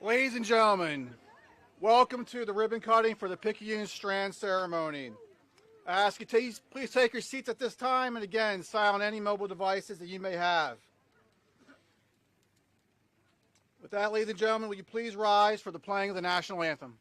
Ladies and gentlemen, welcome to the ribbon cutting for the Picayune Strand ceremony. I ask you to please take your seats at this time, and again, silence any mobile devices that you may have. With that, ladies and gentlemen, will you please rise for the playing of the national anthem?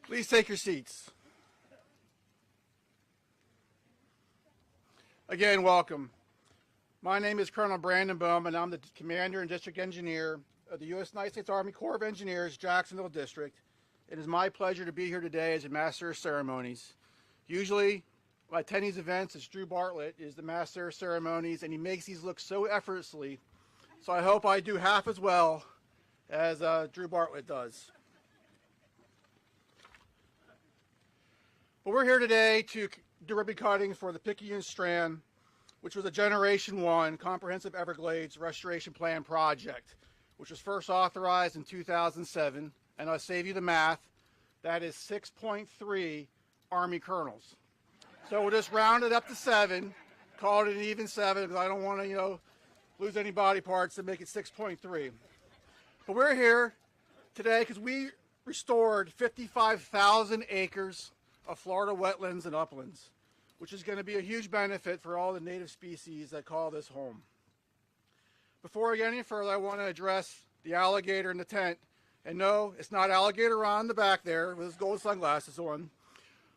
Please take your seats. Again, welcome. My name is Colonel Brandon Bowman, and I'm the Commander and District Engineer of the United States Army Corps of Engineers, Jacksonville District. It is my pleasure to be here today as a Master of Ceremonies. Usually, when I attend these events, it's Drew Bartlett is the Master of Ceremonies, and he makes these look so effortlessly. So I hope I do half as well as Drew Bartlett does. But we're here today to do ribbon cutting for the Picayune Strand, which was a Generation 1 Comprehensive Everglades Restoration Plan project, which was first authorized in 2007, and I'll save you the math, that is 6.3 Army colonels. So we'll just round it up to 7, call it an even 7, because I don't want to, lose any body parts and make it 6.3. But we're here today because we restored 55,000 acres of Florida wetlands and uplands, which is going to be a huge benefit for all the native species that call this home. Before I get any further, I want to address the alligator in the tent. And no, it's not Alligator Ron in the back there with his gold sunglasses on.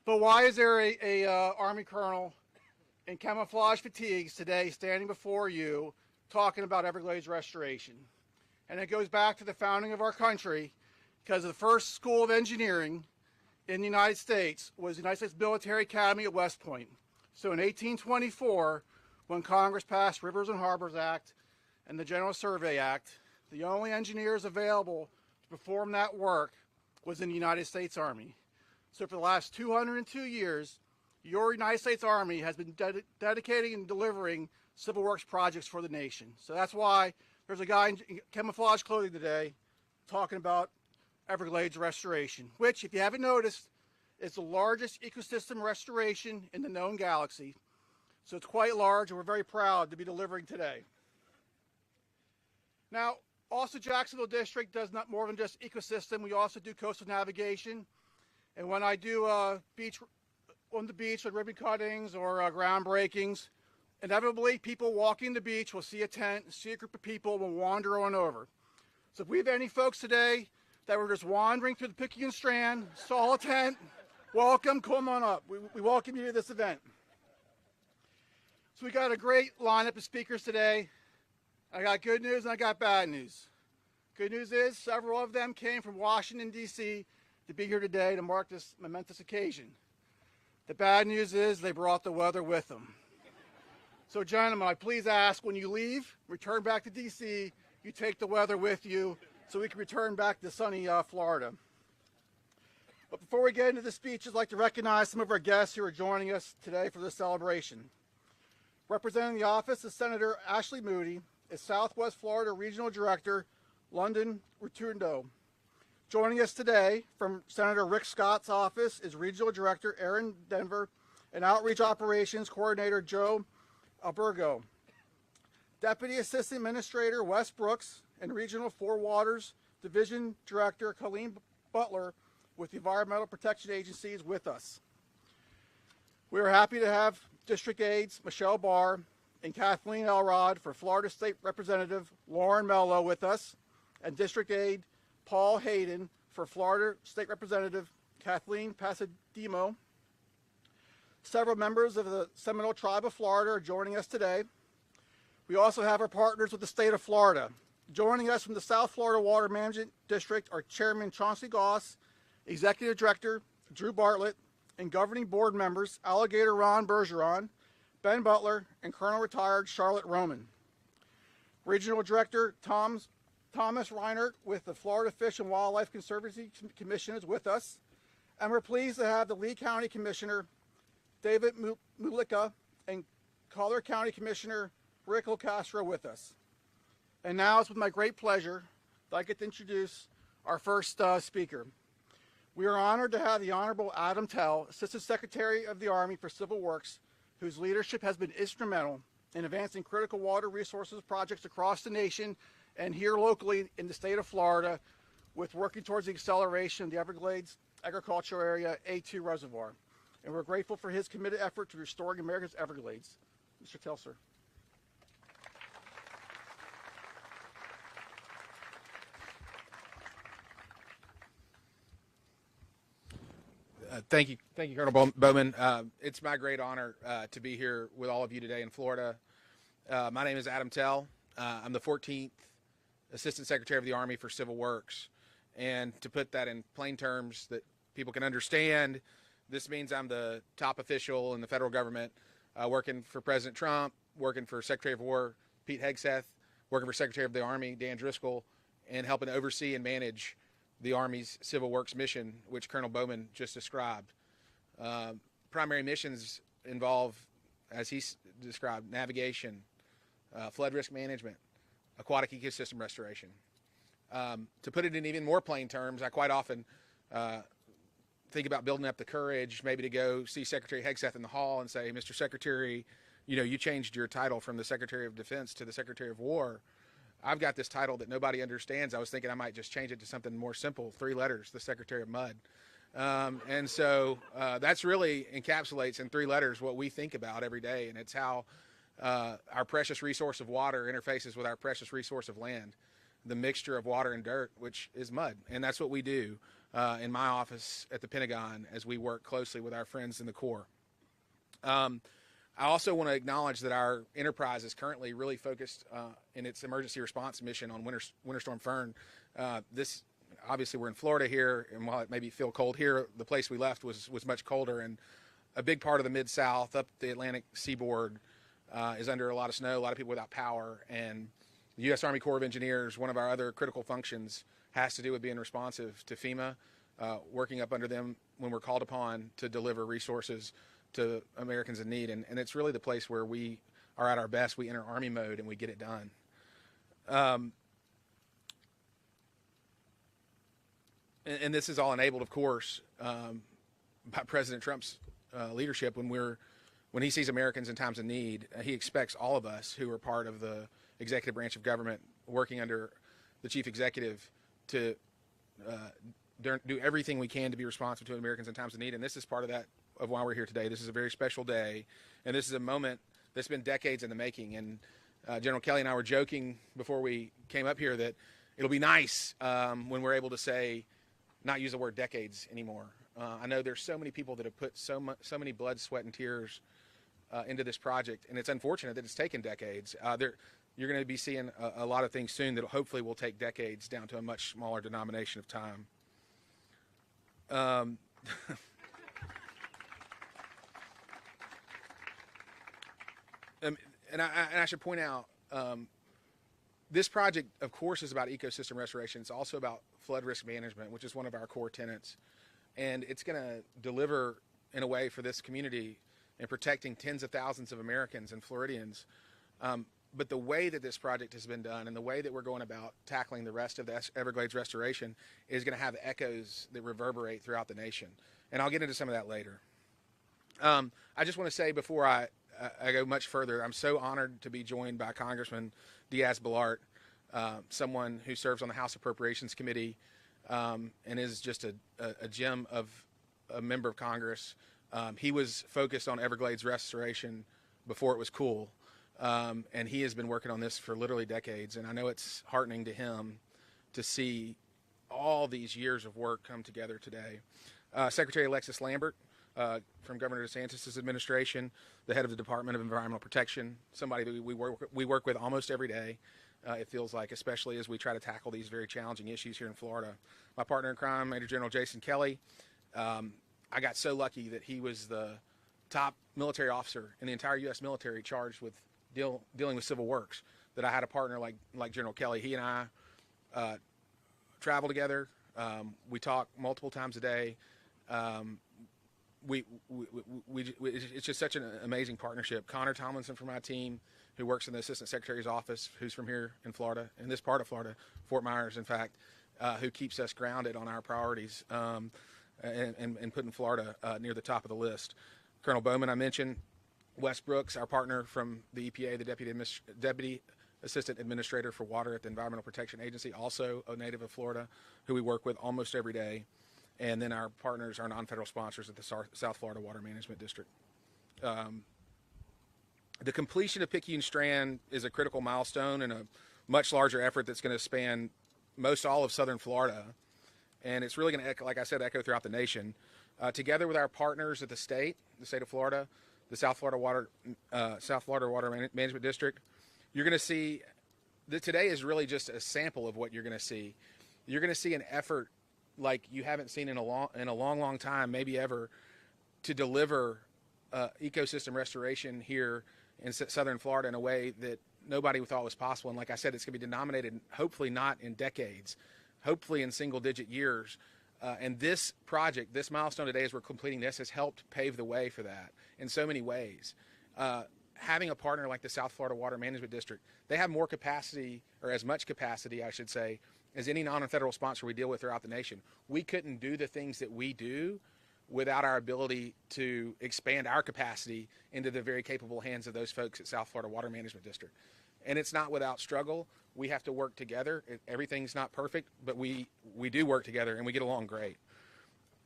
But why is there a Army colonel in camouflage fatigues today standing before you talking about Everglades restoration? And it goes back to the founding of our country, because the first school of engineering in the United States was the United States Military Academy at West Point. So in 1824, when Congress passed Rivers and Harbors Act and the General Survey Act, the only engineers available to perform that work was in the United States Army. So for the last 202 years, your United States Army has been dedicating and delivering civil works projects for the nation. So that's why there's a guy in camouflage clothing today talking about Everglades restoration, which, if you haven't noticed, is the largest ecosystem restoration in the known galaxy. So it's quite large, and we're very proud to be delivering today. Now, also Jacksonville District does not more than just ecosystem. We also do coastal navigation. And when I do on the beach with ribbon cuttings or groundbreakings, inevitably people walking the beach will see a tent, see a group of people, will wander on over. So if we have any folks today that were just wandering through the Picayune Strand, saw a tent, welcome, come on up. We welcome you to this event. So we got a great lineup of speakers today. I got good news and I got bad news. Good news is several of them came from Washington, D.C. to be here today to mark this momentous occasion. The bad news is they brought the weather with them. So gentlemen, I please ask, when you leave, return back to D.C., you take the weather with you so we can return back to sunny Florida. But before we get into the speech, I'd like to recognize some of our guests who are joining us today for this celebration. Representing the office of Senator Ashley Moody is Southwest Florida Regional Director London Rotundo. Joining us today from Senator Rick Scott's office is Regional Director Aaron Denver and Outreach Operations Coordinator Joe Albergo. Deputy Assistant Administrator Wes Brooks and Regional Four Waters Division Director Colleen Butler with the Environmental Protection Agency is with us. We are happy to have District Aides Michelle Barr and Kathleen Elrod for Florida State Representative Lauren Mello with us, and District Aide Paul Hayden for Florida State Representative Kathleen Pasademo. Several members of the Seminole Tribe of Florida are joining us today. We also have our partners with the state of Florida. Joining us from the South Florida Water Management District are Chairman Chauncey Goss, Executive Director Drew Bartlett, and Governing Board members Alligator Ron Bergeron, Ben Butler, and Colonel Retired Charlotte Roman. Regional Director Thomas Reinert with the Florida Fish and Wildlife Conservancy Commission is with us. And we're pleased to have the Lee County Commissioner David Mulika and Collier County Commissioner Rick Castro with us. And now it's with my great pleasure that I get to introduce our first speaker. We are honored to have the Honorable Adam Tell, Assistant Secretary of the Army for Civil Works, whose leadership has been instrumental in advancing critical water resources projects across the nation and here locally in the state of Florida, with working towards the acceleration of the Everglades Agricultural Area A2 Reservoir. And we're grateful for his committed effort to restoring America's Everglades. Mr. Tell, sir. Thank you, Colonel Bowman. It's my great honor to be here with all of you today in Florida. My name is Adam Tell. I'm the 14th Assistant Secretary of the Army for Civil Works. And to put that in plain terms that people can understand, this means I'm the top official in the federal government, working for President Trump, working for Secretary of War Pete Hegseth, working for Secretary of the Army Dan Driscoll, and helping to oversee and manage the Army's Civil Works mission, which Colonel Bowman just described. Primary missions involve, as he described, navigation, flood risk management, aquatic ecosystem restoration. To put it in even more plain terms, I quite often think about building up the courage maybe to go see Secretary Hegseth in the hall and say, Mr. Secretary, you changed your title from the Secretary of Defense to the Secretary of War. I've got this title that nobody understands. I was thinking I might just change it to something more simple, 3 letters, the Secretary of Mud. And so that's really encapsulates in 3 letters what we think about every day, and it's how our precious resource of water interfaces with our precious resource of land, the mixture of water and dirt, which is mud. And that's what we do in my office at the Pentagon as we work closely with our friends in the Corps. I also want to acknowledge that our enterprise is currently really focused in its emergency response mission on Winter Storm Fern. Obviously we're in Florida here, and while it maybe feel cold here, the place we left was much colder, and a big part of the Mid-South up the Atlantic seaboard is under a lot of snow, a lot of people without power, and the U.S. Army Corps of Engineers, one of our other critical functions, has to do with being responsive to FEMA, working up under them when we're called upon to deliver resources to Americans in need, and it's really the place where we are at our best. We enter Army mode and we get it done. And this is all enabled, of course, by President Trump's leadership. When he sees Americans in times of need, he expects all of us who are part of the executive branch of government, working under the chief executive, to do everything we can to be responsive to Americans in times of need. And this is part of that, of why we're here today. This is a very special day, and this is a moment that's been decades in the making. And General Kelly and I were joking before we came up here that it'll be nice when we're able to say, not use the word decades anymore. I know there's so many people that have put so many blood, sweat, and tears into this project, and it's unfortunate that it's taken decades. You're going to be seeing a lot of things soon that hopefully will take decades down to a much smaller denomination of time. And I should point out, this project, of course, is about ecosystem restoration. It's also about flood risk management, which is one of our core tenets. And it's going to deliver in a way for this community in protecting tens of thousands of Americans and Floridians. But the way that this project has been done and the way that we're going about tackling the rest of the Everglades restoration is going to have echoes that reverberate throughout the nation. And I'll get into some of that later. I just want to say before I go much further, I'm so honored to be joined by Congressman Diaz-Balart, someone who serves on the House Appropriations Committee and is just a gem of a member of Congress. He was focused on Everglades restoration before it was cool. And he has been working on this for literally decades, and I know it's heartening to him to see all these years of work come together today. Secretary Alexis Lambert from Governor DeSantis' administration, the head of the Department of Environmental Protection, somebody that we work with almost every day, it feels like, especially as we try to tackle these very challenging issues here in Florida. My partner in crime, Major General Jason Kelly, I got so lucky that he was the top military officer in the entire U.S. military charged with dealing with civil works, that I had a partner like General Kelly. He and I travel together. We talk multiple times a day. It's just such an amazing partnership. Connor Tomlinson from my team, who works in the Assistant Secretary's office, who's from here in Florida, in this part of Florida, Fort Myers, in fact, who keeps us grounded on our priorities and putting Florida near the top of the list. Colonel Bowman, I mentioned. Wes Brooks, our partner from the EPA, the Deputy Assistant Administrator for Water at the Environmental Protection Agency, also a native of Florida, who we work with almost every day. And then our partners, our non-federal sponsors at the South Florida Water Management District. The completion of Picayune Strand is a critical milestone and a much larger effort that's going to span most all of southern Florida. And it's really going to, like I said, echo throughout the nation. Together with our partners at the state of Florida, the South Florida Water Management District, you're going to see that today is really just a sample of what you're going to see. You're going to see an effort like you haven't seen in a long time, maybe ever, to deliver ecosystem restoration here in southern Florida in a way that nobody thought was possible. And like I said, it's going to be denominated, hopefully not in decades, hopefully in single-digit years. And this project, this milestone today as we're completing this, has helped pave the way for that in so many ways. Having a partner like the South Florida Water Management District, they have more capacity, or as much capacity, I should say, as any non-federal sponsor we deal with throughout the nation. We couldn't do the things that we do without our ability to expand our capacity into the very capable hands of those folks at South Florida Water Management District. And it's not without struggle. We have to work together. Everything's not perfect, but we do work together and we get along great.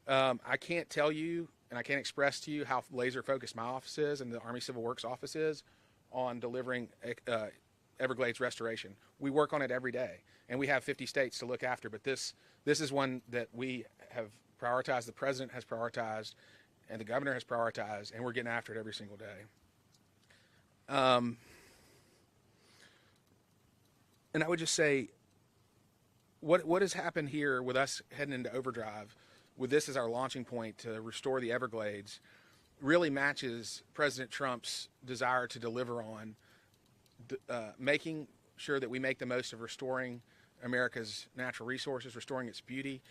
I can't tell you and I can't express to you how laser focused my office is and the Army Civil Works office is on delivering Everglades restoration. We work on it every day, and we have 50 states to look after, but this is one that we have prioritized, the President has prioritized, and the Governor has prioritized, and we're getting after it every single day. And I would just say, what has happened here with us heading into overdrive, with this as our launching point to restore the Everglades, really matches President Trump's desire to deliver on making sure that we make the most of restoring America's natural resources, restoring its beauty.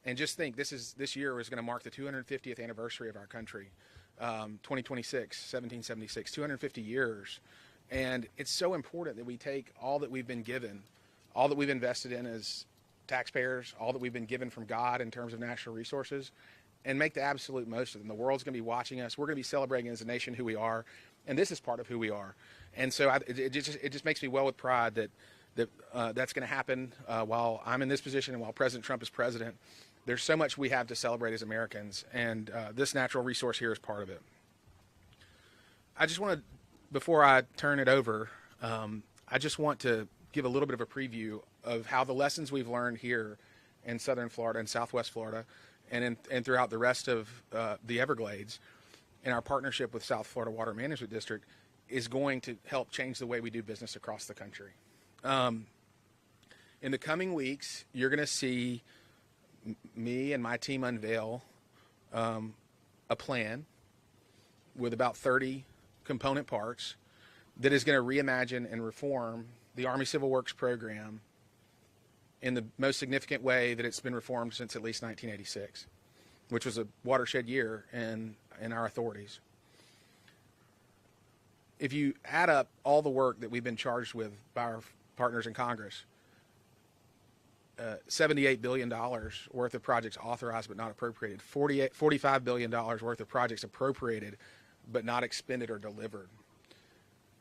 And just think, this year is going to mark the 250th anniversary of our country, 2026, 1776, 250 years. And it's so important that we take all that we've been given, all that we've invested in as taxpayers, all that we've been given from God in terms of natural resources, and make the absolute most of them. The world's going to be watching us. We're going to be celebrating as a nation who we are, and this is part of who we are. And so it just makes me well with pride that that's going to happen while I'm in this position and while President Trump is president. There's so much we have to celebrate as Americans, and this natural resource here is part of it. I just want to, before I turn it over, I just want to give a little bit of a preview of how the lessons we've learned here in southern Florida and southwest Florida and throughout the rest of the Everglades in our partnership with South Florida Water Management District is going to help change the way we do business across the country. In the coming weeks, you're going to see me and my team unveil a plan with about 30 component parts that is going to reimagine and reform the Army Civil Works program in the most significant way that it's been reformed since at least 1986, which was a watershed year in our authorities. if you add up all the work that we've been charged with by our partners in Congress, $78 billion worth of projects authorized but not appropriated, $45 billion worth of projects appropriated but not expended or delivered.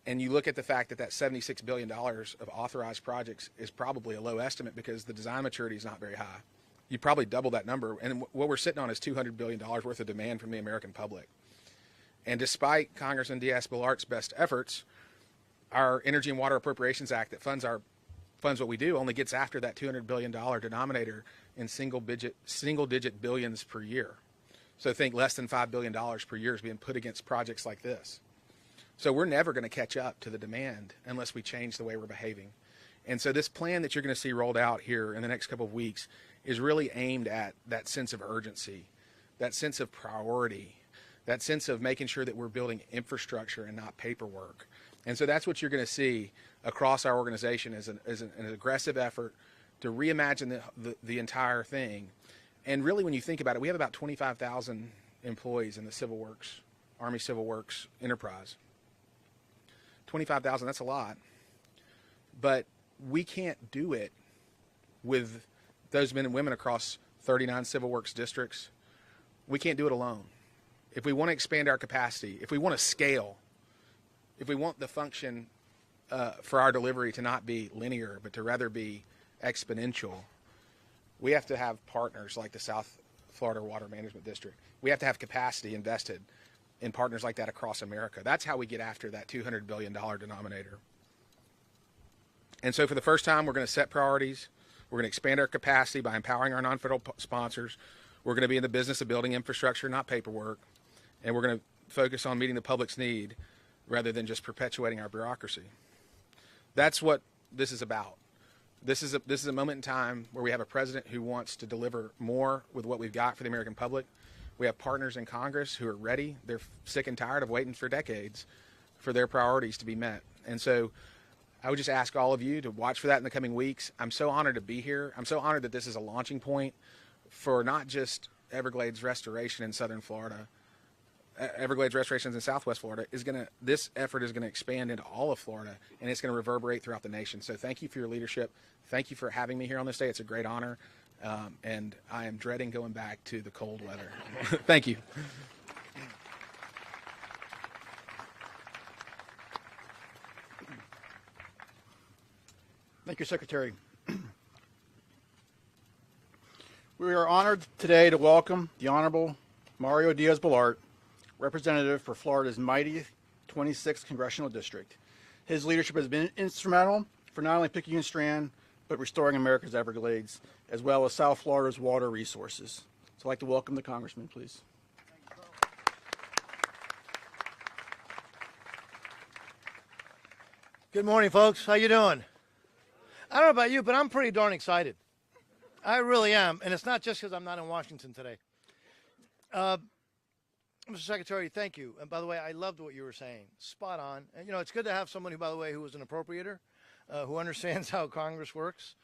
And you look at the fact that that $76 billion of authorized projects is probably a low estimate because the design maturity is not very high. You probably double that number. And what we're sitting on is $200 billion worth of demand from the American public. And despite Congressman Diaz-Balart's best efforts, our Energy and Water Appropriations Act that funds what we do only gets after that $200 billion denominator in single digit billions per year. So think less than $5 billion per year is being put against projects like this. So we're never going to catch up to the demand unless we change the way we're behaving. And so this plan that you're going to see rolled out here in the next couple of weeks is really aimed at that sense of urgency, that sense of priority, that sense of making sure that we're building infrastructure and not paperwork. And so that's what you're going to see across our organization as an aggressive effort to reimagine the entire thing. And really, when you think about it, we have about 25,000 employees in the Civil Works, Army Civil Works enterprise. 25,000, that's a lot. But we can't do it with those men and women across 39 Civil Works districts. We can't do it alone. If we want to expand our capacity, if we want to scale, if we want the function for our delivery to not be linear, but to rather be exponential, we have to have partners like the South Florida Water Management District. We have to have capacity invested in partners like that across America. That's how we get after that $200 billion denominator. And so for the first time, we're going to set priorities. We're going to expand our capacity by empowering our non-federal sponsors. We're going to be in the business of building infrastructure, not paperwork. And we're going to focus on meeting the public's need rather than just perpetuating our bureaucracy. That's what this is about. This is a moment in time where we have a president who wants to deliver more with what we've got for the American public. We have partners in Congress who are ready. They're sick and tired of waiting for decades for their priorities to be met. And so I would just ask all of you to watch for that in the coming weeks. I'm so honored to be here. I'm so honored that this is a launching point for not just Everglades restoration in southern Florida. Everglades restorations in Southwest Florida this effort is going to expand into all of Florida, and it's going to reverberate throughout the nation. So thank you for your leadership. Thank you for having me here on this day. It's a great honor, and I am dreading going back to the cold weather. Thank you. Thank you, Secretary. We are honored today to welcome the Honorable Mario Diaz-Balart, representative for Florida's mighty 26th Congressional District. His leadership has been instrumental for not only Picayune Strand, but restoring America's Everglades, as well as South Florida's water resources. So I'd like to welcome the Congressman, please. Good morning, folks. How you doing? I don't know about you, but I'm pretty darn excited. I really am, and it's not just because I'm not in Washington today. Mr. Secretary, thank you. And by the way, I loved what you were saying. Spot on. And, you know, it's good to have someone who, by the way, who is an appropriator, who understands how Congress works,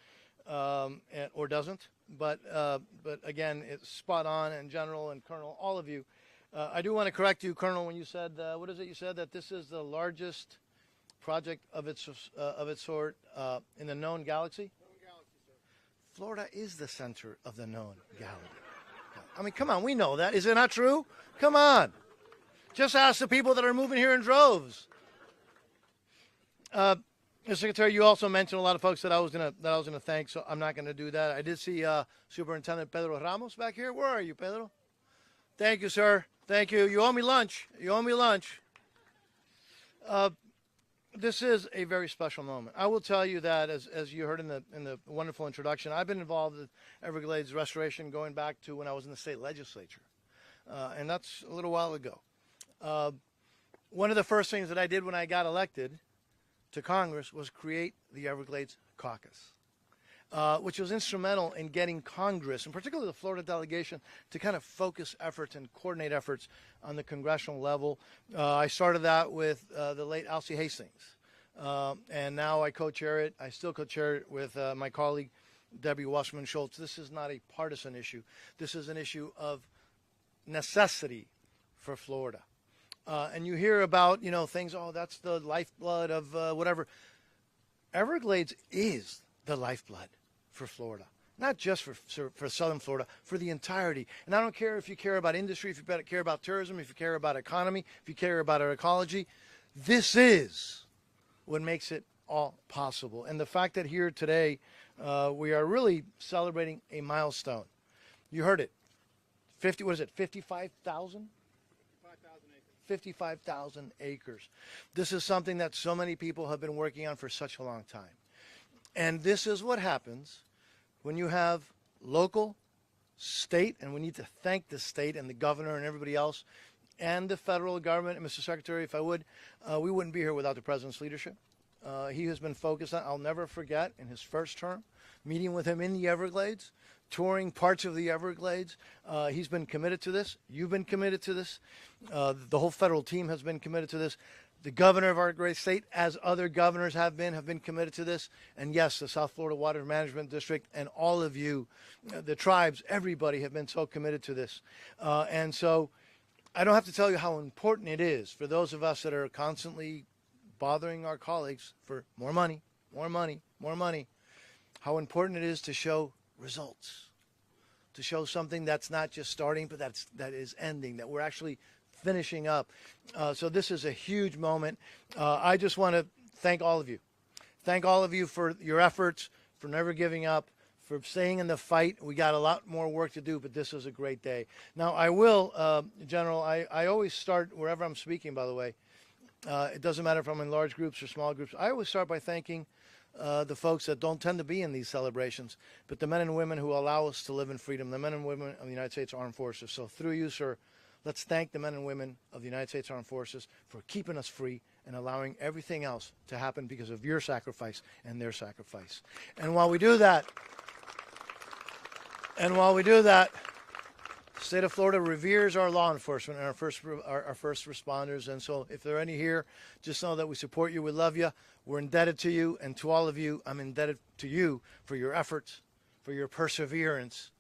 or doesn't. But again, it's spot on, and General and Colonel, all of you. I do want to correct you, Colonel, when you said, what is it you said, that this is the largest project of its sort in the known galaxy? Known galaxy, sir. Florida is the center of the known galaxy. I mean, come on, we know that. Is it not true? Come on. Just ask the people that are moving here in droves. Mr. Secretary, you also mentioned a lot of folks that I was gonna thank, so I'm not gonna do that. I did see Superintendent Pedro Ramos back here. Where are you, Pedro? Thank you, sir. Thank you. You owe me lunch. You owe me lunch. This is a very special moment. I will tell you that, as you heard in the wonderful introduction, I've been involved with Everglades restoration going back to when I was in the state legislature, and that's a little while ago. One of the first things that I did when I got elected to Congress was create the Everglades Caucus, which was instrumental in getting Congress, and particularly the Florida delegation, to kind of focus efforts and coordinate efforts on the congressional level. I started that with the late Alcee Hastings, and now I co-chair it. I still co-chair it with my colleague, Debbie Wasserman Schultz. This is not a partisan issue. This is an issue of necessity for Florida. And you hear about, things, oh, that's the lifeblood of whatever. Everglades is the lifeblood for Florida, not just for Southern Florida, for the entirety. And I don't care if you care about industry, if you care about tourism, if you care about economy, if you care about our ecology. This is what makes it all possible. And the fact that here today we are really celebrating a milestone. You heard it. 55,000? 55,000 acres. This is something that so many people have been working on for such a long time. And this is what happens when you have local, state, and we need to thank the state and the governor and everybody else and the federal government. And Mr. Secretary, if I would, we wouldn't be here without the president's leadership. He has been focused on, I'll never forget, in his first term, meeting with him in the Everglades, touring parts of the Everglades. He's been committed to this. You've been committed to this. The whole federal team has been committed to this. The governor of our great state, as other governors have been committed to this. And yes, the South Florida Water Management District and all of you, the tribes, everybody have been so committed to this. And so I don't have to tell you how important it is for those of us that are constantly bothering our colleagues for more money, more money, more money, how important it is to show results, to show something that's not just starting, but that is ending, that we're actually finishing up. So this is a huge moment. I just want to thank all of you. Thank all of you for your efforts, for never giving up, for staying in the fight. We got a lot more work to do, but this is a great day. Now, I will, General, I always start wherever I'm speaking, by the way. It doesn't matter if I'm in large groups or small groups. I always start by thanking the folks that don't tend to be in these celebrations, but the men and women who allow us to live in freedom, the men and women of the United States Armed Forces. So through you, sir, let's thank the men and women of the United States Armed Forces for keeping us free and allowing everything else to happen because of your sacrifice and their sacrifice. And while we do that, the state of Florida reveres our law enforcement and our first responders. And so if there are any here, just know that we support you, we love you, we're indebted to you, and to all of you, I'm indebted to you for your efforts, for your perseverance,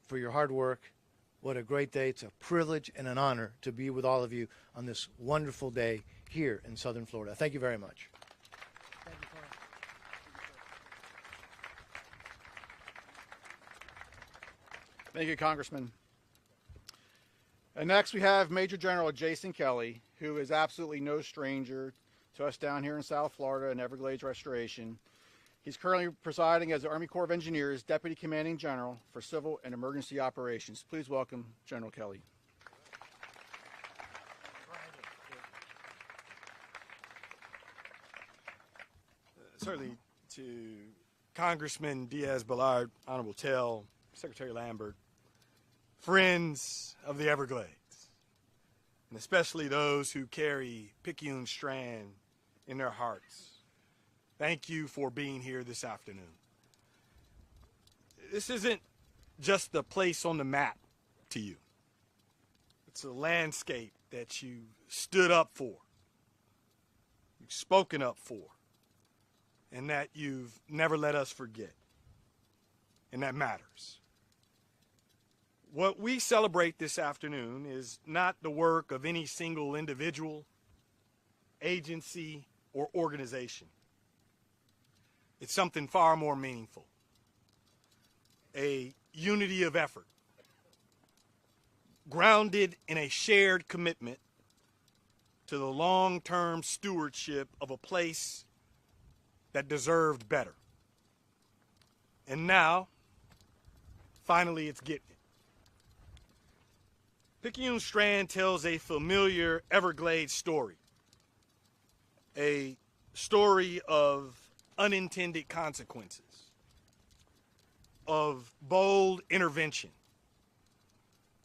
for your hard work. What a great day. It's a privilege and an honor to be with all of you on this wonderful day here in Southern Florida. Thank you very much. Thank you, Congressman. And next we have Major General Jason Kelly, who is absolutely no stranger to us down here in South Florida and Everglades Restoration. He's currently presiding as the Army Corps of Engineers Deputy Commanding General for Civil and Emergency Operations. Please welcome General Kelly. Certainly to Congressman Diaz-Balart, Honorable Tell, Secretary Lambert, friends of the Everglades, and especially those who carry Picayune Strand in their hearts. Thank you for being here this afternoon. This isn't just the place on the map to you. It's a landscape that you stood up for, you've spoken up for, and that you've never let us forget. And that matters. What we celebrate this afternoon is not the work of any single individual, agency, or organization. It's something far more meaningful. A unity of effort, grounded in a shared commitment to the long-term stewardship of a place that deserved better. And now, finally, it's getting it. Picayune Strand tells a familiar Everglades story, a story of unintended consequences, of bold intervention,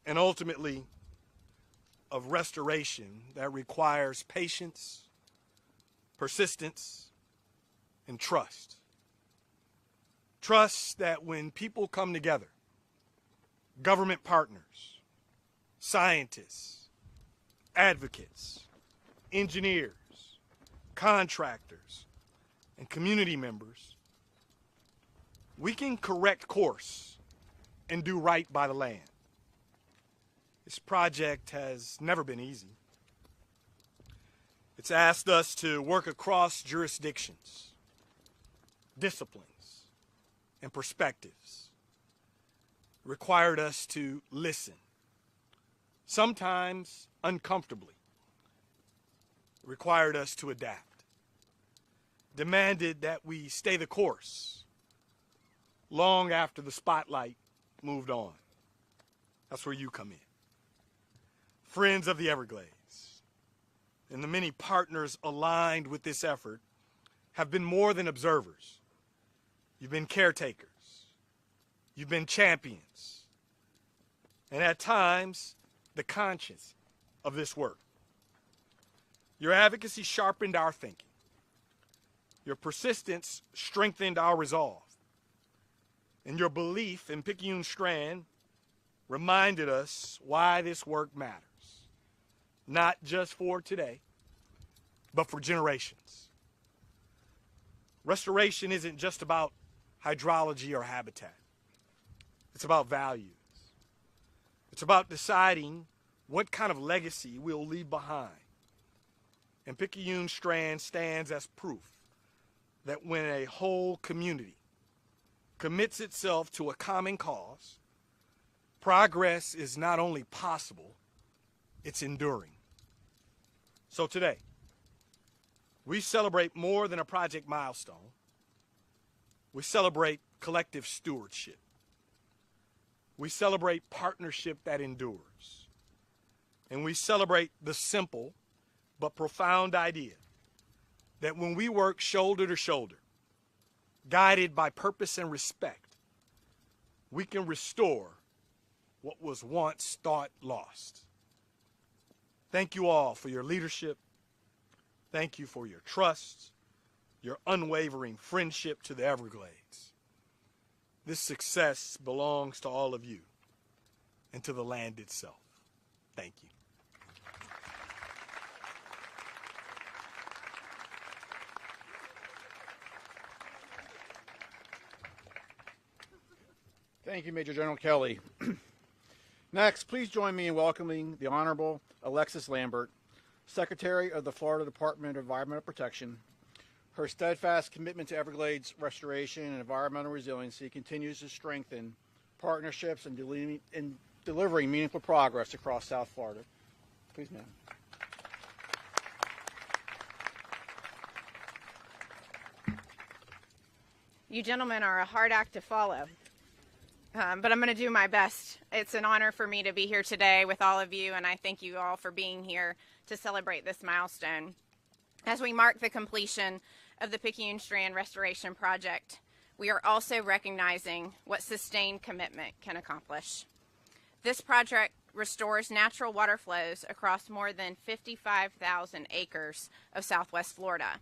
and ultimately of restoration that requires patience, persistence, and trust. Trust that when people come together, government partners, scientists, advocates, engineers, contractors, and community members, we can correct course and do right by the land. This project has never been easy. It's asked us to work across jurisdictions, disciplines, and perspectives. It required us to listen, sometimes uncomfortably. It required us to adapt, demanded that we stay the course long after the spotlight moved on. That's where you come in. Friends of the Everglades and the many partners aligned with this effort have been more than observers. You've been caretakers. You've been champions. And at times, the conscience of this work. Your advocacy sharpened our thinking. Your persistence strengthened our resolve. And your belief in Picayune Strand reminded us why this work matters. Not just for today, but for generations. Restoration isn't just about hydrology or habitat. It's about values. It's about deciding what kind of legacy we'll leave behind. And Picayune Strand stands as proof that when a whole community commits itself to a common cause, progress is not only possible, it's enduring. So today, we celebrate more than a project milestone. We celebrate collective stewardship. We celebrate partnership that endures. And we celebrate the simple but profound idea that when we work shoulder to shoulder, guided by purpose and respect, we can restore what was once thought lost. Thank you all for your leadership. Thank you for your trust, your unwavering friendship to the Everglades. This success belongs to all of you and to the land itself. Thank you. Thank you, Major General Kelly. Next, please join me in welcoming the Honorable Alexis Lambert, Secretary of the Florida Department of Environmental Protection. Her steadfast commitment to Everglades restoration and environmental resiliency continues to strengthen partnerships and delivering meaningful progress across South Florida. Please, ma'am. You gentlemen are a hard act to follow. But I'm going to do my best. It's an honor for me to be here today with all of you, and I thank you all for being here to celebrate this milestone. As we mark the completion of the Picayune Strand Restoration Project, we are also recognizing what sustained commitment can accomplish. This project restores natural water flows across more than 55,000 acres of Southwest Florida.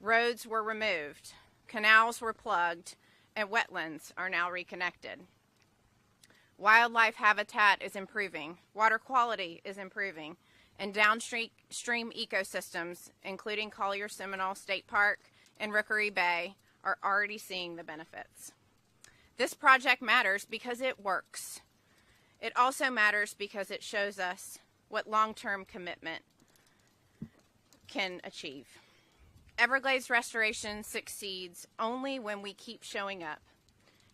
Roads were removed, canals were plugged, and wetlands are now reconnected. Wildlife habitat is improving, water quality is improving, and downstream ecosystems, including Collier-Seminole State Park and Rookery Bay, are already seeing the benefits. This project matters because it works. It also matters because it shows us what long-term commitment can achieve. Everglades restoration succeeds only when we keep showing up,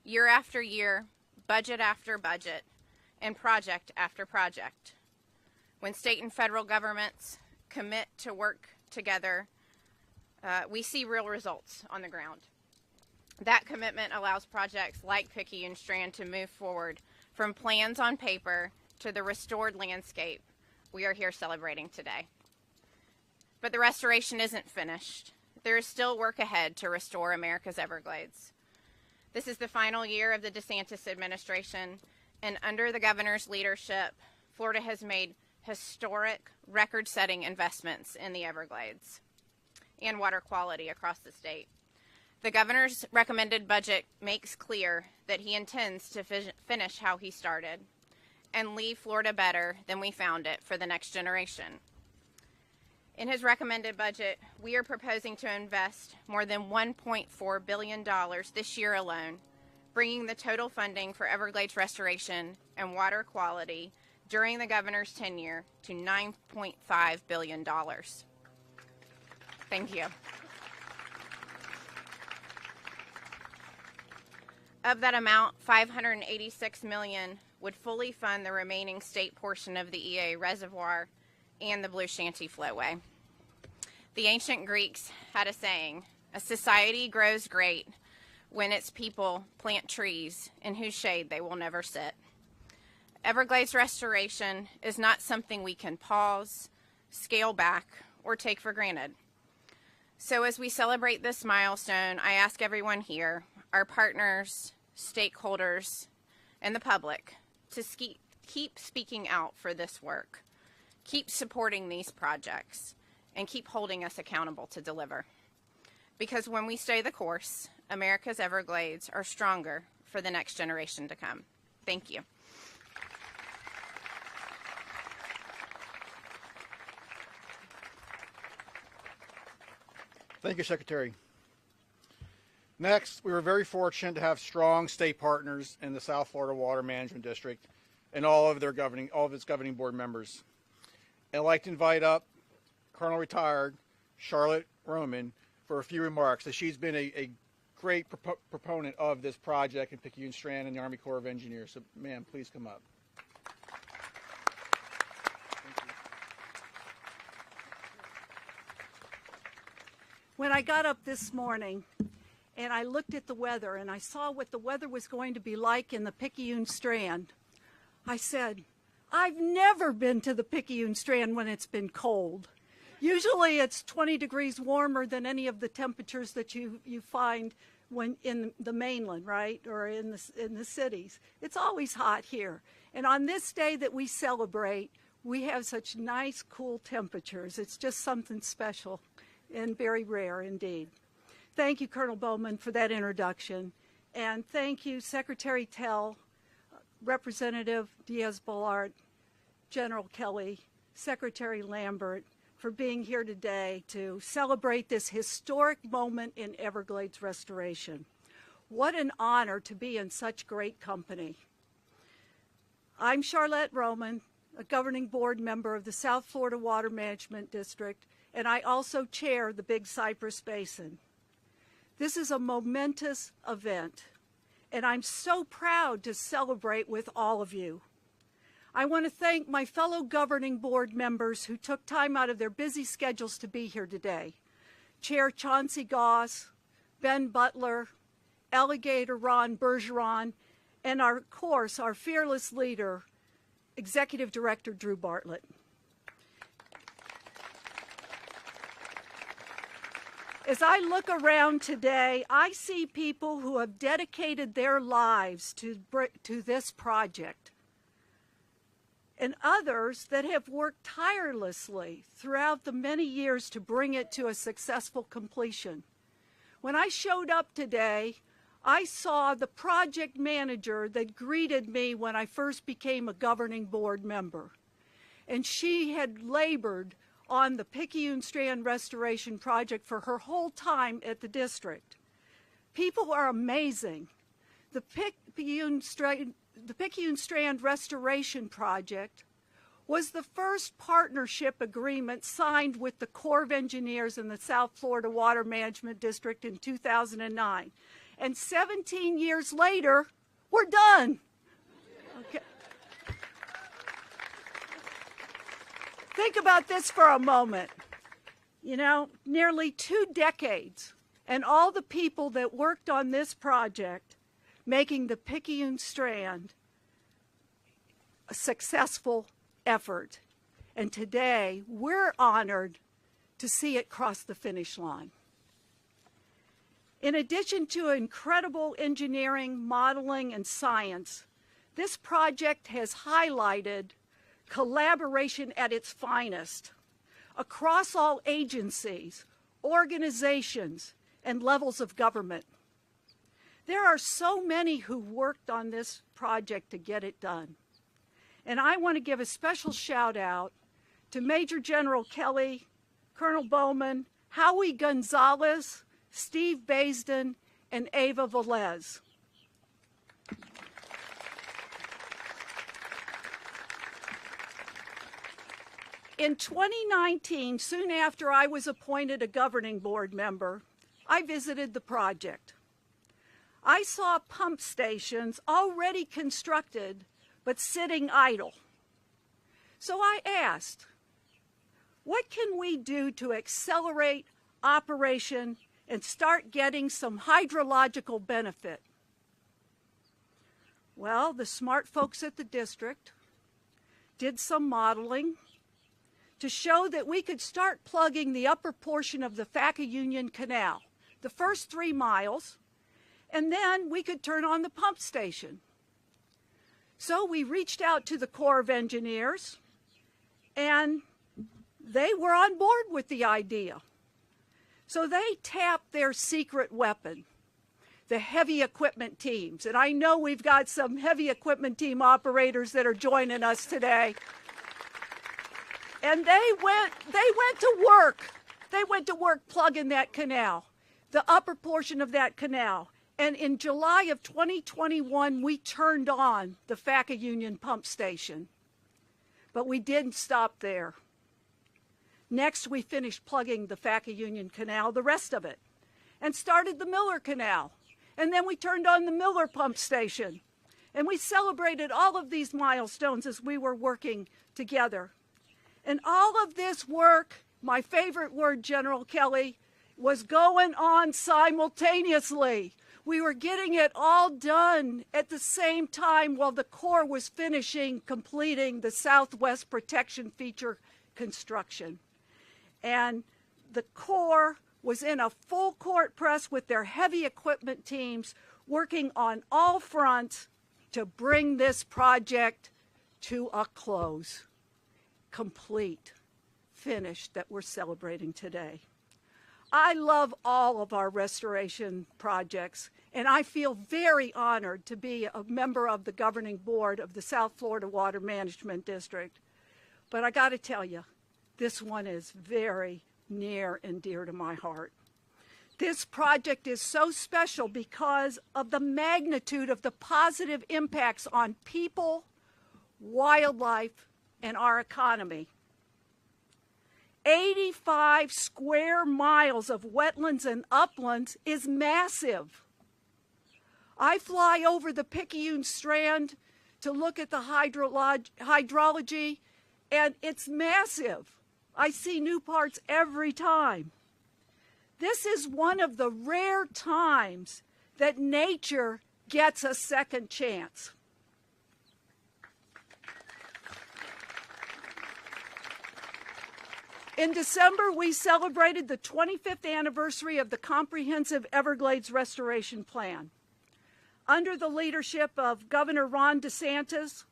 year after year, budget after budget, and project after project. When state and federal governments commit to work together, we see real results on the ground. That commitment allows projects like Picayune Strand to move forward from plans on paper to the restored landscape we are here celebrating today. But the restoration isn't finished. There is still work ahead to restore America's Everglades. This is the final year of the DeSantis administration, and under the governor's leadership, Florida has made historic, record-setting investments in the Everglades and water quality across the state. The governor's recommended budget makes clear that he intends to finish how he started and leave Florida better than we found it for the next generation. In his recommended budget, we are proposing to invest more than $1.4 billion this year alone, bringing the total funding for Everglades restoration and water quality during the governor's tenure to $9.5 billion. Thank you. Of that amount, $586 million would fully fund the remaining state portion of the EA reservoir and the Blue Shanty flowway. The ancient Greeks had a saying, "A society grows great when its people plant trees in whose shade they will never sit." Everglades restoration is not something we can pause, scale back, or take for granted. So as we celebrate this milestone, I ask everyone here, our partners, stakeholders, and the public, to keep speaking out for this work, keep supporting these projects, and keep holding us accountable to deliver. Because when we stay the course, America's Everglades are stronger for the next generation to come. Thank you. Thank you, Secretary. Next, we were very fortunate to have strong state partners in the South Florida Water Management District and all of its governing board members. And I'd like to invite up Colonel Retired Charlotte Roman for a few remarks, as she's been a great proponent of this project in Picayune Strand and the Army Corps of Engineers. So, ma'am, please come up. When I got up this morning and I looked at the weather and I saw what the weather was going to be like in the Picayune Strand, I said, I've never been to the Picayune Strand when it's been cold. Usually it's 20 degrees warmer than any of the temperatures that you find when in the mainland, right, or in the cities. It's always hot here. And on this day that we celebrate, we have such nice, cool temperatures. It's just something special and very rare indeed. Thank you, Colonel Bowman, for that introduction. And thank you, Secretary Tell, Representative Diaz-Balart, General Kelly, Secretary Lambert, for being here today to celebrate this historic moment in Everglades restoration. What an honor to be in such great company. I'm Charlotte Roman, a governing board member of the South Florida Water Management District, and I also chair the Big Cypress Basin. This is a momentous event, and I'm so proud to celebrate with all of you. I want to thank my fellow governing board members who took time out of their busy schedules to be here today. Chair Chauncey Goss, Ben Butler, Alligator Ron Bergeron, and of course, our fearless leader, Executive Director Drew Bartlett. As I look around today, I see people who have dedicated their lives to this project, and others that have worked tirelessly throughout the many years to bring it to a successful completion. When I showed up today, I saw the project manager that greeted me when I first became a governing board member, and she had labored on the Picayune Strand Restoration Project for her whole time at the district. People are amazing. The Picayune Strand Restoration Project was the first partnership agreement signed with the Corps of Engineers in the South Florida Water Management District in 2009. And 17 years later, we're done. Okay. Think about this for a moment. You know, nearly 2 decades, and all the people that worked on this project, making the Picayune Strand a successful effort. And today, we're honored to see it cross the finish line. In addition to incredible engineering, modeling, and science, this project has highlighted collaboration at its finest across all agencies, organizations, and levels of government. There are so many who worked on this project to get it done. And I want to give a special shout out to Major General Kelly, Colonel Bowman, Howie Gonzalez, Steve Baisden, and Ava Velez. In 2019, soon after I was appointed a governing board member, I visited the project. I saw pump stations already constructed but sitting idle. So I asked, what can we do to accelerate operation and start getting some hydrological benefit? Well, the smart folks at the district did some modeling to show that we could start plugging the upper portion of the Picayune Canal, the first 3 miles, and then we could turn on the pump station. So we reached out to the Corps of Engineers, and they were on board with the idea. So they tapped their secret weapon, the heavy equipment teams. And I know we've got some heavy equipment team operators that are joining us today. And they went to work. They went to work plugging that canal, the upper portion of that canal. And in July of 2021, we turned on the Picayune pump station. But we didn't stop there. Next, we finished plugging the Picayune Canal, the rest of it, and started the Miller Canal. And then we turned on the Miller pump station. And we celebrated all of these milestones as we were working together. And all of this work, my favorite word, General Kelly, was going on simultaneously. We were getting it all done at the same time while the Corps was completing the Southwest Protection Feature construction. And the Corps was in a full court press with their heavy equipment teams working on all fronts to bring this project to a close. Complete, finished, that we're celebrating today. I love all of our restoration projects, and I feel very honored to be a member of the governing board of the South Florida Water Management District. But I got to tell you, this one is very near and dear to my heart. This project is so special because of the magnitude of the positive impacts on people, wildlife, and our economy. 85 square miles of wetlands and uplands is massive. I fly over the Picayune Strand to look at the hydrology, and it's massive. I see new parts every time. This is one of the rare times that nature gets a second chance. In December, we celebrated the 25th anniversary of the Comprehensive Everglades Restoration Plan. Under the leadership of Governor Ron DeSantis,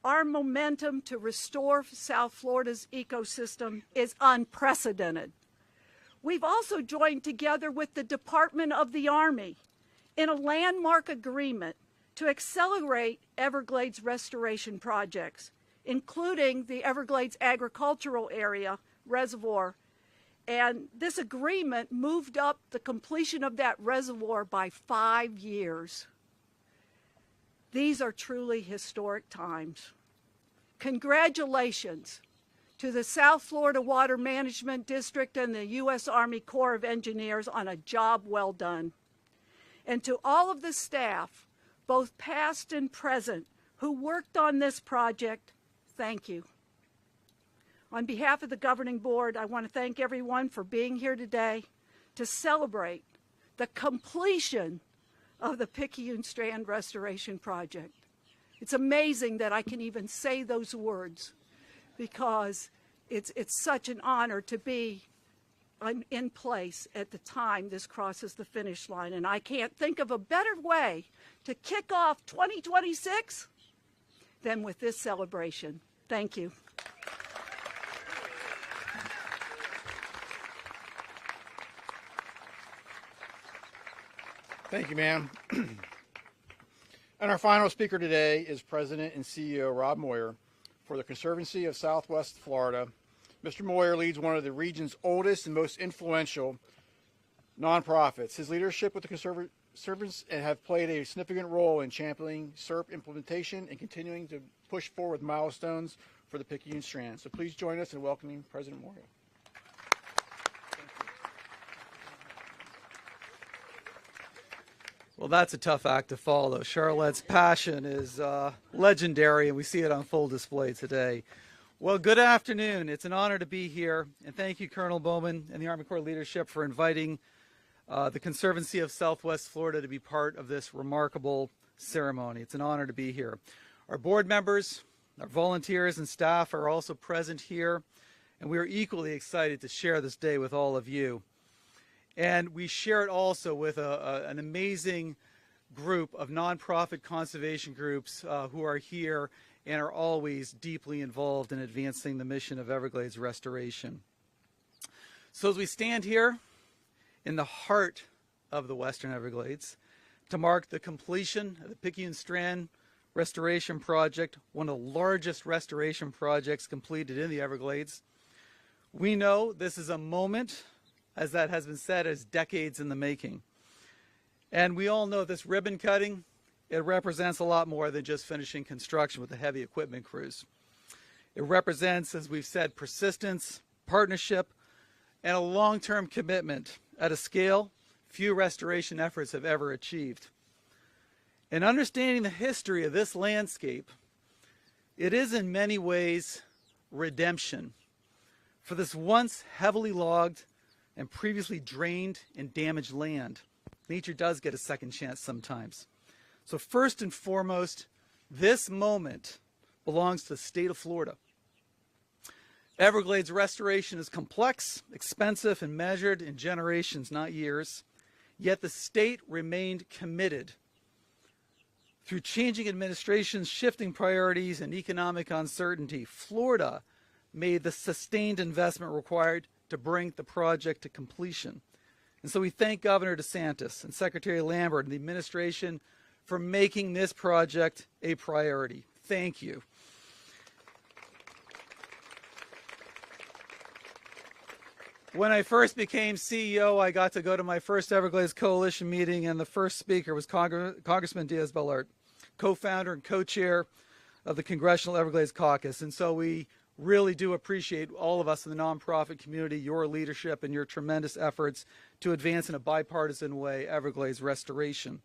our momentum to restore South Florida's ecosystem is unprecedented. We've also joined together with the Department of the Army in a landmark agreement to accelerate Everglades restoration projects, including the Everglades Agricultural Area Reservoir. And this agreement moved up the completion of that reservoir by 5 years. These are truly historic times. Congratulations to the South Florida Water Management District and the U.S. Army Corps of Engineers on a job well done. And to all of the staff, both past and present, who worked on this project, thank you. On behalf of the governing board, I want to thank everyone for being here today to celebrate the completion of the Picayune Strand Restoration Project. It's amazing that I can even say those words because it's such an honor to be in place at the time this crosses the finish line. And I can't think of a better way to kick off 2026 than with this celebration. Thank you. Thank you, ma'am. And our final speaker today is President and CEO Rob Moyer for the Conservancy of Southwest Florida. Mr. Moyer leads one of the region's oldest and most influential nonprofits. His leadership with the Conservatives have played a significant role in championing SERP implementation and continuing to push forward milestones for the Picayune Strand. So please join us in welcoming President Morio. Well, that's a tough act to follow. Charlotte's passion is legendary, and we see it on full display today. Well, good afternoon. It's an honor to be here, and thank you, Colonel Bowman and the Army Corps leadership for inviting the Conservancy of Southwest Florida to be part of this remarkable ceremony. It's an honor to be here. Our board members, our volunteers, and staff are also present here, and we are equally excited to share this day with all of you. And we share it also with an amazing group of nonprofit conservation groups who are here and are always deeply involved in advancing the mission of Everglades restoration. So as we stand here in the heart of the Western Everglades to mark the completion of the Picayune Strand Restoration Project, one of the largest restoration projects completed in the Everglades, we know this is a moment, as that has been said, as decades in the making. And we all know this ribbon cutting, it represents a lot more than just finishing construction with the heavy equipment crews. It represents, as we've said, persistence, partnership, and a long-term commitment at a scale few restoration efforts have ever achieved. In understanding the history of this landscape, it is in many ways redemption for this once heavily logged and previously drained and damaged land. Nature does get a second chance sometimes. So first and foremost, this moment belongs to the state of Florida. Everglades restoration is complex, expensive, and measured in generations, not years. Yet the state remained committed. Through changing administrations, shifting priorities, and economic uncertainty, Florida made the sustained investment required to bring the project to completion. And so we thank Governor DeSantis and Secretary Lambert and the administration for making this project a priority. Thank you. When I first became CEO, I got to go to my first Everglades Coalition meeting, and the first speaker was Congressman Diaz-Balart, co-founder and co-chair of the Congressional Everglades Caucus. And so we really do appreciate, all of us in the nonprofit community, your leadership and your tremendous efforts to advance in a bipartisan way Everglades restoration.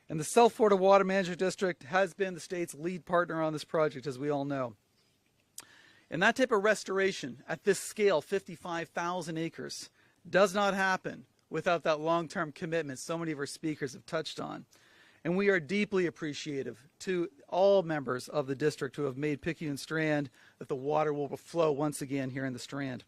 And the South Florida Water Management District has been the state's lead partner on this project, as we all know. And that type of restoration at this scale, 55,000 acres, does not happen without that long-term commitment so many of our speakers have touched on. And we are deeply appreciative to all members of the district who have made Picayune Strand that the water will flow once again here in the Strand.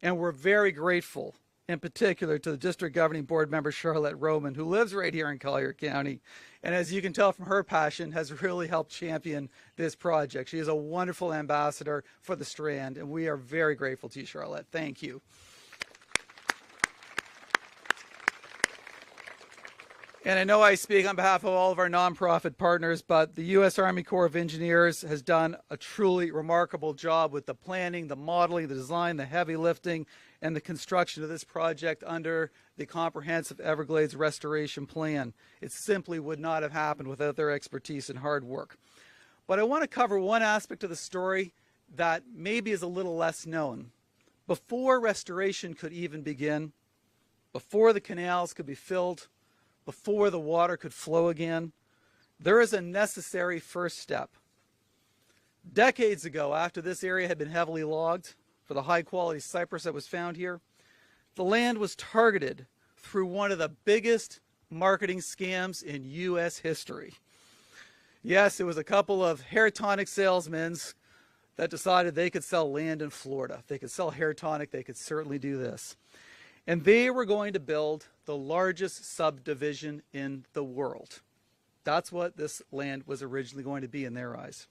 And we're very grateful, in particular, to the district governing board member Charlotte Roman, who lives right here in Collier County. And as you can tell from her passion, has really helped champion this project. She is a wonderful ambassador for the Strand, and we are very grateful to you, Charlotte. Thank you. And I know I speak on behalf of all of our nonprofit partners, but the U.S. Army Corps of Engineers has done a truly remarkable job with the planning, the modeling, the design, the heavy lifting, and the construction of this project under the Comprehensive Everglades Restoration Plan. It simply would not have happened without their expertise and hard work. But I want to cover one aspect of the story that maybe is a little less known. Before restoration could even begin, before the canals could be filled, before the water could flow again, there is a necessary first step. Decades ago, after this area had been heavily logged for the high-quality cypress that was found here, the land was targeted through one of the biggest marketing scams in U.S. history. Yes, it was a couple of hair tonic salesmen that decided they could sell land in Florida. If they could sell hair tonic, they could certainly do this. And they were going to build the largest subdivision in the world. That's what this land was originally going to be in their eyes.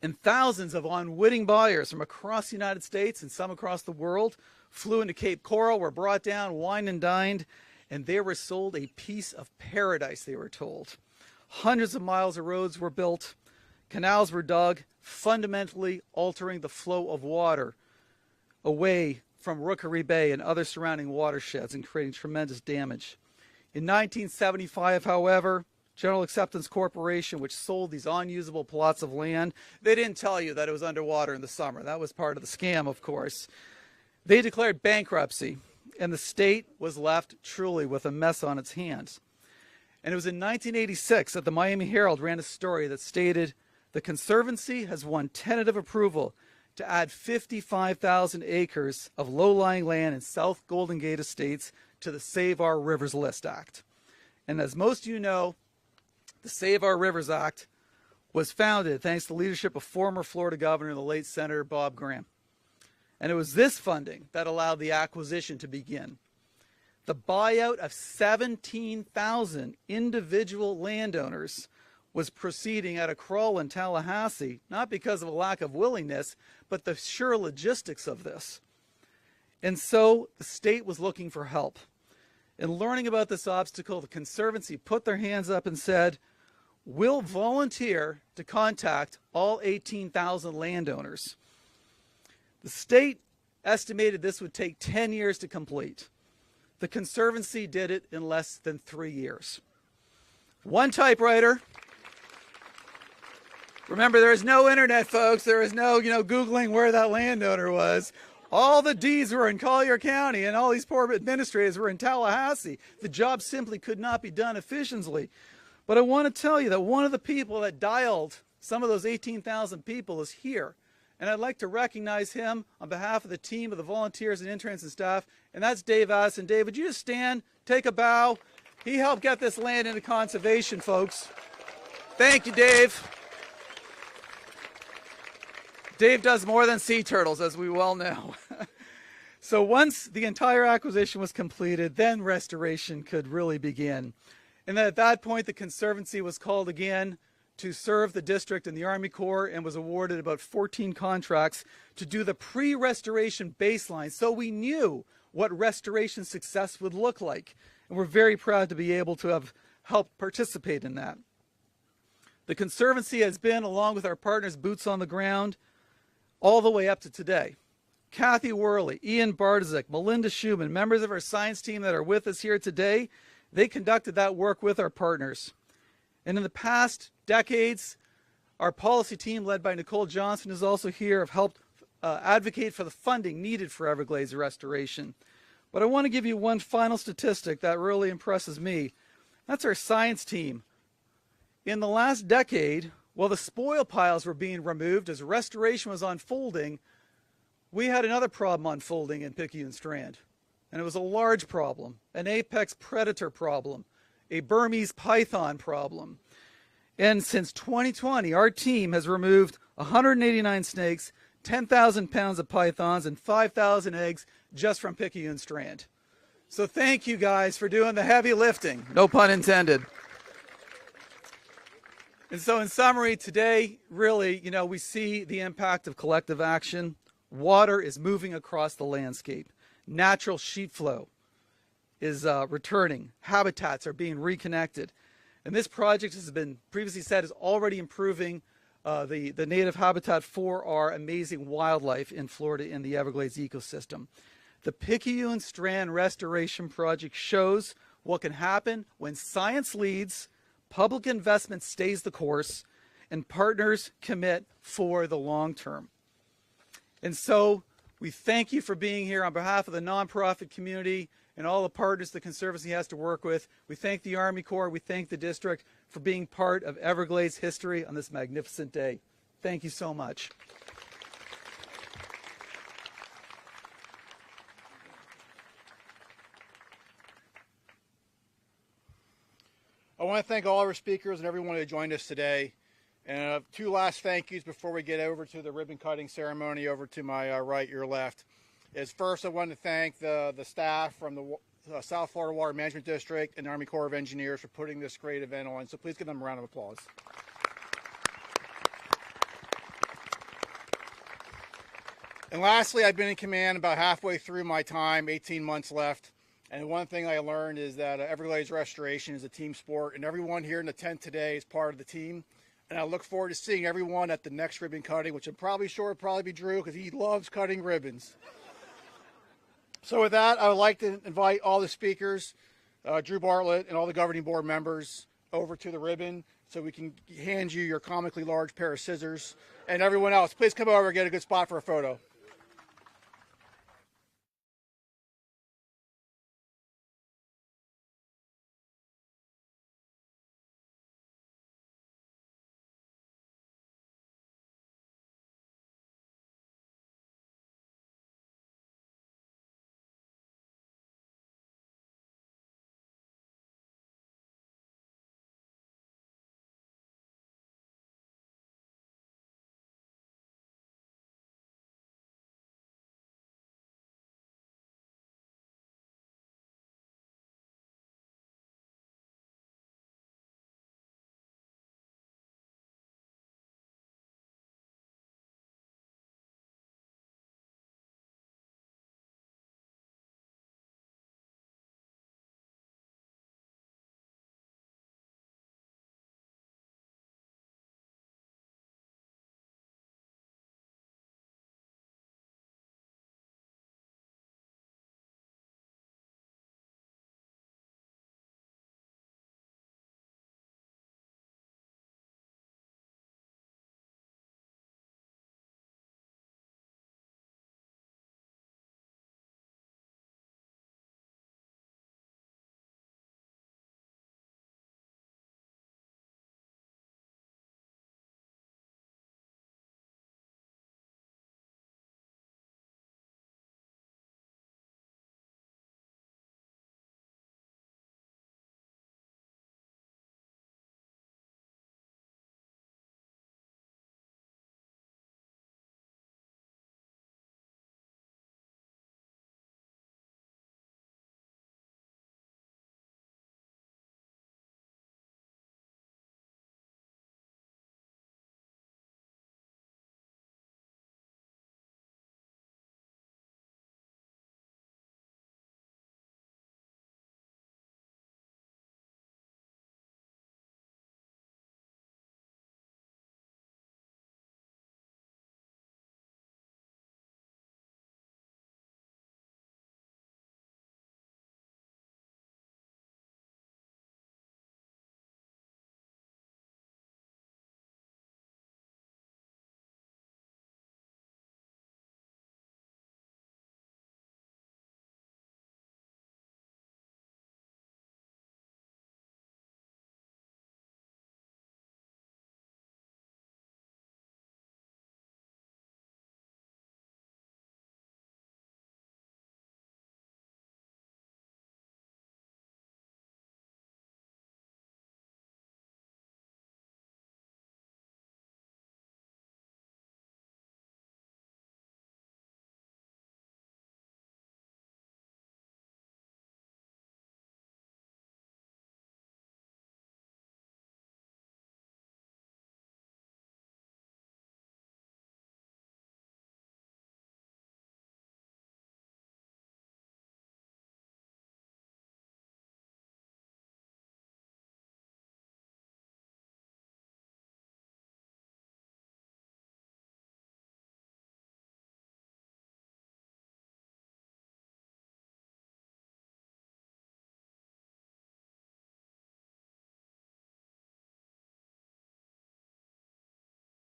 And thousands of unwitting buyers from across the United States and some across the world flew into Cape Coral, were brought down, wined and dined, and they were sold a piece of paradise, they were told. Hundreds of miles of roads were built, canals were dug, fundamentally altering the flow of water away from Rookery Bay and other surrounding watersheds and creating tremendous damage. In 1975, however, General Acceptance Corporation, which sold these unusable plots of land. They didn't tell you that it was underwater in the summer. That was part of the scam, of course. They declared bankruptcy, and the state was left truly with a mess on its hands. And it was in 1986 that the Miami Herald ran a story that stated, the Conservancy has won tentative approval to add 55,000 acres of low-lying land in South Golden Gate Estates to the Save Our Rivers List Act. And as most of you know, the Save Our Rivers Act was founded thanks to the leadership of former Florida Governor, the late Senator Bob Graham. And it was this funding that allowed the acquisition to begin. The buyout of 17,000 individual landowners was proceeding at a crawl in Tallahassee, not because of a lack of willingness, but the sheer logistics of this. And so the state was looking for help. In learning about this obstacle, the Conservancy put their hands up and said, we'll volunteer to contact all 18,000 landowners. The state estimated this would take 10 years to complete. The Conservancy did it in less than 3 years. One typewriter. Remember, there is no internet, folks. There is no, Googling where that landowner was. All the deeds were in Collier County, and all these poor administrators were in Tallahassee. The job simply could not be done efficiently. But I want to tell you that one of the people that dialed some of those 18,000 people is here. And I'd like to recognize him on behalf of the team of the volunteers and interns and staff, and that's Dave Addison. Dave, would you just stand, take a bow? He helped get this land into conservation, folks. Thank you, Dave. Dave does more than sea turtles, as we well know. So once the entire acquisition was completed, then restoration could really begin. And then at that point, the Conservancy was called again to serve the district and the Army Corps, and was awarded about 14 contracts to do the pre-restoration baseline, so we knew what restoration success would look like. And we're very proud to be able to have helped participate in that. The Conservancy has been, along with our partners, boots on the ground, all the way up to today. Kathy Worley, Ian Bartzik, Melinda Schumann, members of our science team that are with us here today, they conducted that work with our partners. And in the past decades, our policy team, led by Nicole Johnson, is also here, have helped advocate for the funding needed for Everglades restoration. But I want to give you one final statistic that really impresses me. That's our science team. In the last decade, while the spoil piles were being removed as restoration was unfolding, we had another problem unfolding in Picayune Strand. And it was a large problem, an apex predator problem, a Burmese python problem. And since 2020, our team has removed 189 snakes, 10,000 pounds of pythons, and 5,000 eggs just from Picayune Strand. So thank you guys for doing the heavy lifting, no pun intended. And so in summary, today, really, we see the impact of collective action. Water is moving across the landscape. Natural sheet flow is returning. Habitats are being reconnected. And this project, has been previously said, is already improving the native habitat for our amazing wildlife in Florida in the Everglades ecosystem. The Picayune Strand Restoration Project shows what can happen when science leads, public investment stays the course, and partners commit for the long term. And so we thank you for being here on behalf of the nonprofit community and all the partners the Conservancy has to work with. We thank the Army Corps, we thank the district for being part of Everglades history on this magnificent day. Thank you so much. I want to thank all our speakers and everyone who joined us today. And two last thank yous before we get over to the ribbon cutting ceremony over to my right, your left. Is first, I want to thank the staff from the South Florida Water Management District and the Army Corps of Engineers for putting this great event on. So please give them a round of applause. And lastly, I've been in command about halfway through my time, 18 months left. And one thing I learned is that Everglades restoration is a team sport, and everyone here in the tent today is part of the team. And I look forward to seeing everyone at the next ribbon cutting, which I'm probably sure will probably be Drew, because he loves cutting ribbons. So with that, I would like to invite all the speakers, Drew Bartlett and all the governing board members, over to the ribbon so we can hand you your comically large pair of scissors. And everyone else, please come over and get a good spot for a photo.